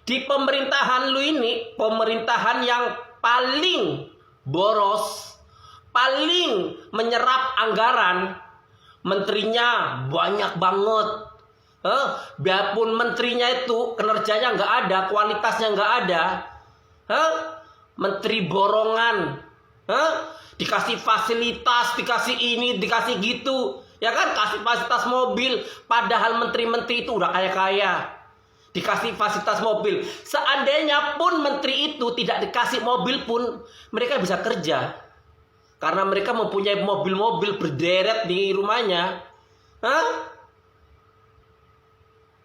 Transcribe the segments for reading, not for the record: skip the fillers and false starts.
Di pemerintahan lu ini, pemerintahan yang paling boros, paling menyerap anggaran, menterinya banyak banget. Biarpun menterinya itu kinerjanya nggak ada, kualitasnya nggak ada. Menteri borongan, dikasih fasilitas, dikasih ini, dikasih gitu, ya kan, kasih fasilitas mobil, padahal menteri-menteri itu udah kaya-kaya. Dikasih fasilitas mobil. Seandainya pun menteri itu tidak dikasih mobil pun, mereka bisa kerja. Karena mereka mempunyai mobil-mobil berderet di rumahnya.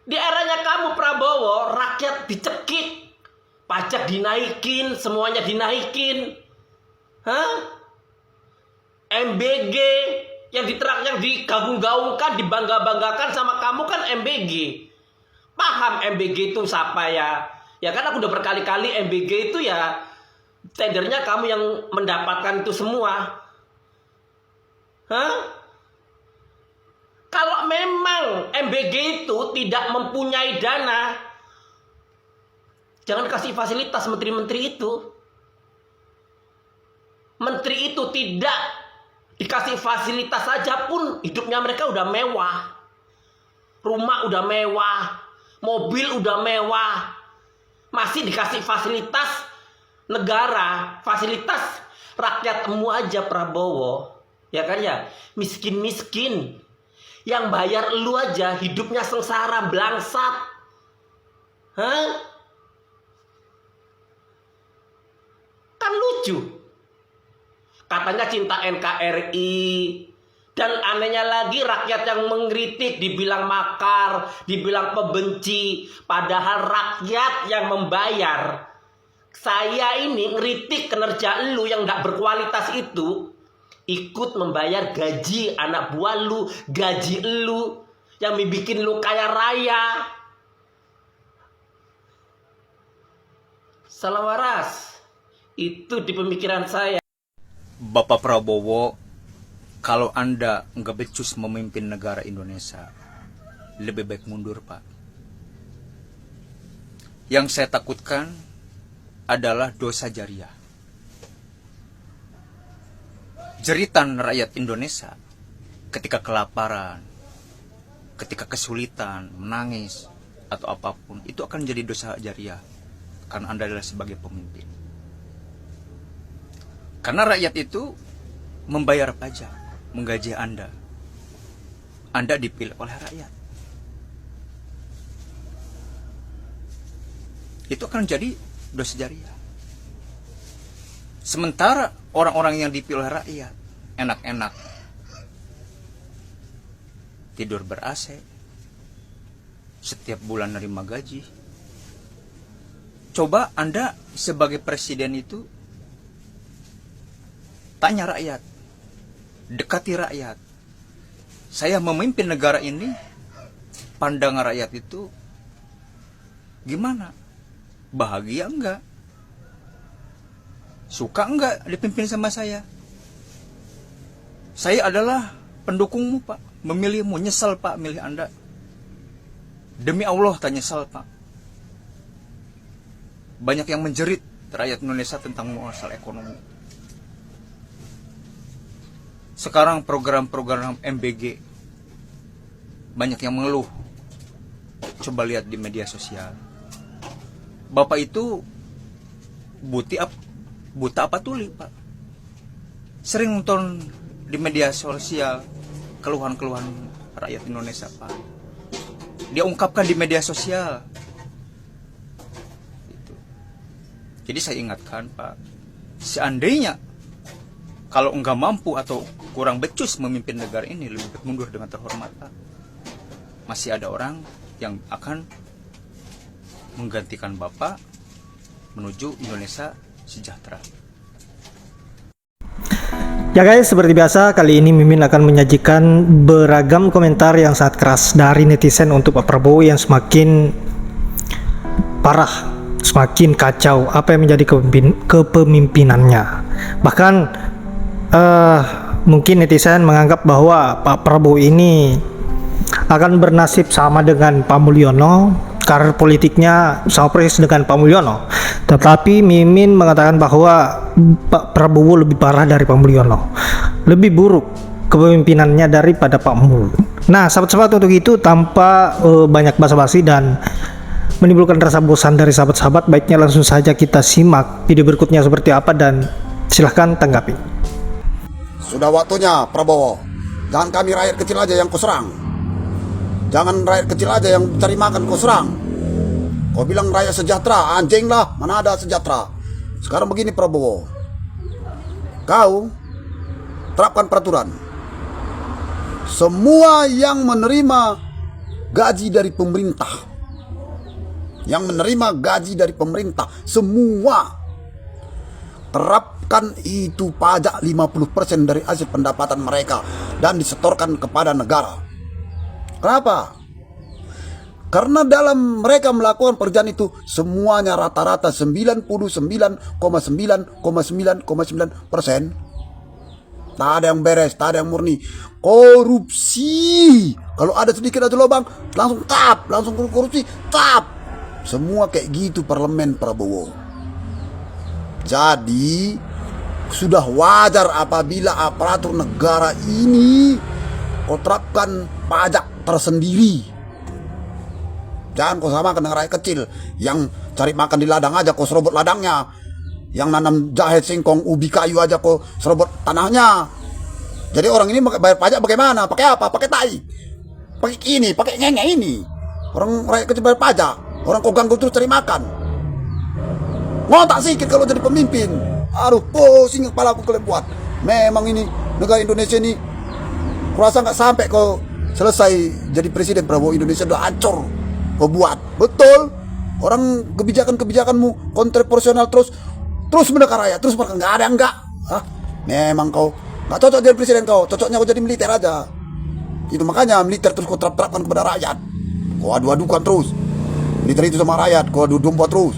Di eranya kamu Prabowo, rakyat dicekik, pajak dinaikin, semuanya dinaikin. MBG yang digaung-gaungkan, dibangga-banggakan sama kamu kan MBG. Paham MBG itu siapa ya? Ya kan aku udah berkali-kali MBG itu ya tendernya kamu yang mendapatkan itu semua. Kalau memang MBG itu tidak mempunyai dana, jangan kasih fasilitas menteri-menteri itu. Menteri itu tidak dikasih fasilitas saja pun hidupnya mereka udah mewah. Rumah udah mewah, mobil udah mewah. Masih dikasih fasilitas negara, fasilitas rakyatmu aja Prabowo. Ya kan ya, miskin-miskin. Yang bayar lu aja hidupnya sengsara, blangsat. Kan lucu. Katanya cinta NKRI. Dan anehnya lagi rakyat yang mengkritik dibilang makar, dibilang pembenci. Padahal rakyat yang membayar. Saya ini ngeritik kinerja lu yang gak berkualitas itu, ikut membayar gaji anak buah lu, gaji lu, yang bikin lu kaya raya. Salah waras. Itu di pemikiran saya. Bapak Prabowo, kalau Anda nggak becus memimpin negara Indonesia, lebih baik mundur, Pak. Yang saya takutkan adalah dosa jariah. Jeritan rakyat Indonesia ketika kelaparan, ketika kesulitan, menangis, atau apapun, itu akan jadi dosa jariah. Karena Anda adalah sebagai pemimpin. Karena rakyat itu membayar pajak, menggaji Anda. Anda dipilih oleh rakyat. Itu akan jadi dosa jariah. Sementara orang-orang yang dipilih oleh rakyat enak-enak, tidur ber-AC, setiap bulan nerima gaji. Coba Anda sebagai presiden itu tanya rakyat, dekati rakyat. Saya memimpin negara ini, pandangan rakyat itu gimana? Bahagia enggak? Suka enggak dipimpin sama saya? Saya adalah pendukungmu, Pak. Memilihmu, nyesal Pak milih Anda. Demi Allah tak nyesal, Pak. Banyak yang menjerit rakyat Indonesia tentang masalah ekonomi. Sekarang program-program MBG banyak yang mengeluh. Coba lihat di media sosial. Bapak itu buta apa tuli, Pak? Sering nonton di media sosial keluhan-keluhan rakyat Indonesia, Pak. Dia ungkapkan di media sosial. Gitu. Jadi saya ingatkan, Pak, seandainya kalau enggak mampu atau kurang becus memimpin negara ini, lebih baik mundur dengan terhormat, Pak. Masih ada orang yang akan menggantikan Bapak menuju Indonesia sejahtera. Ya guys, seperti biasa kali ini Mimin akan menyajikan beragam komentar yang sangat keras dari netizen untuk Pak Prabowo yang semakin parah, semakin kacau apa yang menjadi kepemimpinannya. Bahkan mungkin netizen menganggap bahwa Pak Prabowo ini akan bernasib sama dengan Pak Mulyono, karir politiknya sama persis dengan Pak Mulyono. Tetapi Mimin mengatakan bahwa Pak Prabowo lebih parah dari Pak Mulyono, lebih buruk kepemimpinannya daripada Pak Mul. Nah, sahabat-sahabat, untuk itu tanpa banyak basa-basi dan menimbulkan rasa bosan dari sahabat-sahabat, baiknya langsung saja kita simak video berikutnya seperti apa dan silahkan tanggapi. Sudah waktunya Prabowo, jangan kami rakyat kecil aja yang kau serang. Jangan rakyat kecil aja yang cari makan kau serang. Kau bilang rakyat sejahtera, anjing lah, mana ada sejahtera. Sekarang begini Prabowo, kau terapkan peraturan. Semua yang menerima gaji dari pemerintah, semua terapkan itu pajak 50% dari hasil pendapatan mereka dan disetorkan kepada negara. Kenapa? Karena dalam mereka melakukan pekerjaan itu semuanya rata-rata 99,9,9,9% tak ada yang beres, tak ada yang murni. Korupsi. Kalau ada sedikit aja lubang, langsung tap, langsung korupsi, tap. Semua kayak gitu parlemen Prabowo. Jadi sudah wajar apabila aparatur negara ini kau terapkan pajak tersendiri. Jangan kau samakan dengan rakyat kecil yang cari makan di ladang aja kau serobot ladangnya, yang nanam jahe, singkong, ubi, kayu aja kau serobot tanahnya. Jadi orang ini bayar pajak bagaimana? Pakai apa? Pakai tai, pakai ini, pakai ngenge ini. Orang rakyat kecil bayar pajak, orang kau ganggu terus cari makan. Ngotak sikit kalau jadi pemimpin. Aduh, pusing kepala aku kalian buat. Memang ini negara Indonesia ini, kurasa nggak sampai kau selesai jadi presiden Prabowo, Indonesia udah hancur. Kau buat betul. Orang kebijakanmu kontroversial terus mendekat rakyat, terus mereka nggak ada enggak. Hah? Memang kau nggak cocok jadi presiden, kau cocoknya kau jadi militer aja. Itu makanya militer terus kau terapkan kepada rakyat. Kau adu-adukan terus militer itu sama rakyat, kau adu domba terus,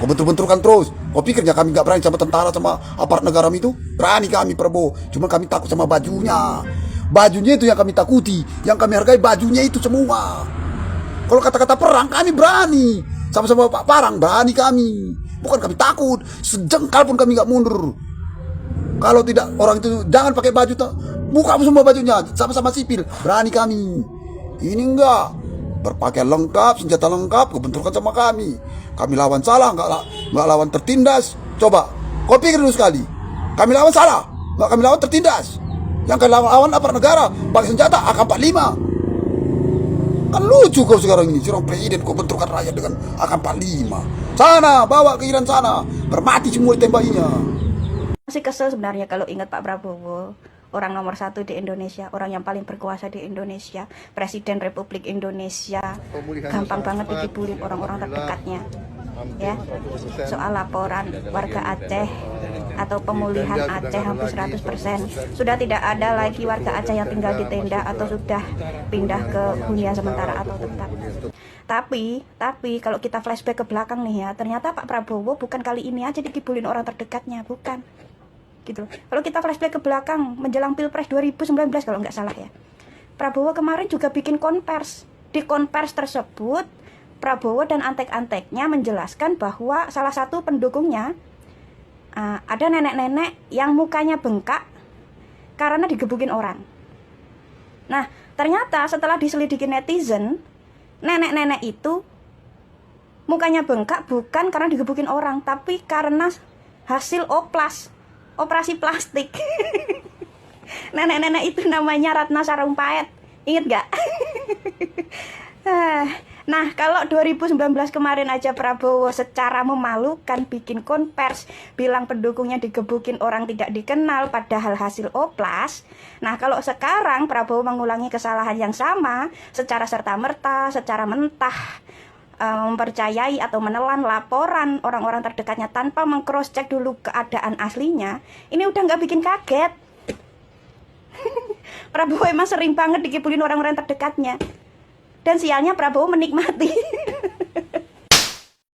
kau bentur-benturkan terus. Kau pikirnya kami nggak berani sama tentara, sama aparat negara itu? Berani kami Prabowo, cuma kami takut sama bajunya. Bajunya itu yang kami takuti, yang kami hargai bajunya itu semua. Kalau kata-kata perang kami berani, sama-sama Pak Parang berani kami. Bukan kami takut, sejengkal pun kami nggak mundur. Kalau tidak orang itu jangan pakai baju, buka semua bajunya, sama-sama sipil, berani kami. Ini enggak, berpakaian lengkap, senjata lengkap, kebenturkan sama kami. Kami lawan salah, nggak lawan tertindas. Coba, kau pikir dulu sekali. Kami lawan salah, nggak kami lawan tertindas. Yang kami lawan aparat negara, pakai senjata AK-45. Kan lucu kau sekarang ini, seorang presiden kau benturkan rakyat dengan AK-45. Sana, bawa ke Iran sana, bermati semua ditembakinya. Masih kesel sebenarnya kalau ingat Pak Prabowo, orang nomor 1 di Indonesia, orang yang paling berkuasa di Indonesia, Presiden Republik Indonesia, gampang banget dikibulin orang-orang terdekatnya. Ya, soal laporan warga Aceh atau pemulihan Aceh hampir 100%. Sudah tidak ada lagi warga Aceh yang tinggal di tenda atau sudah pindah ke hunian sementara atau tetap. Tapi kalau kita flashback ke belakang nih ya, ternyata Pak Prabowo bukan kali ini aja dikibulin orang terdekatnya, bukan. Gitu. Kalau kita flashback ke belakang menjelang Pilpres 2019 kalau nggak salah ya, Prabowo kemarin juga bikin konvers. Di konvers tersebut Prabowo dan antek-anteknya menjelaskan bahwa salah satu pendukungnya ada nenek-nenek yang mukanya bengkak karena digebukin orang. Nah, ternyata setelah diselidiki netizen, nenek-nenek itu mukanya bengkak bukan karena digebukin orang, tapi karena hasil operasi plastik. Nenek-nenek itu namanya Ratna Sarumpait. Ingat gak? Nah, kalau 2019 kemarin aja Prabowo secara memalukan bikin konvers, bilang pendukungnya digebukin orang tidak dikenal padahal hasil oplas. Nah, kalau sekarang Prabowo mengulangi kesalahan yang sama secara serta-merta, secara mentah, mempercayai atau menelan laporan orang-orang terdekatnya tanpa meng-cross check dulu keadaan aslinya, ini udah nggak bikin kaget. Prabowo emang sering banget dikibulin orang-orang terdekatnya. Dan sialnya Prabowo menikmati.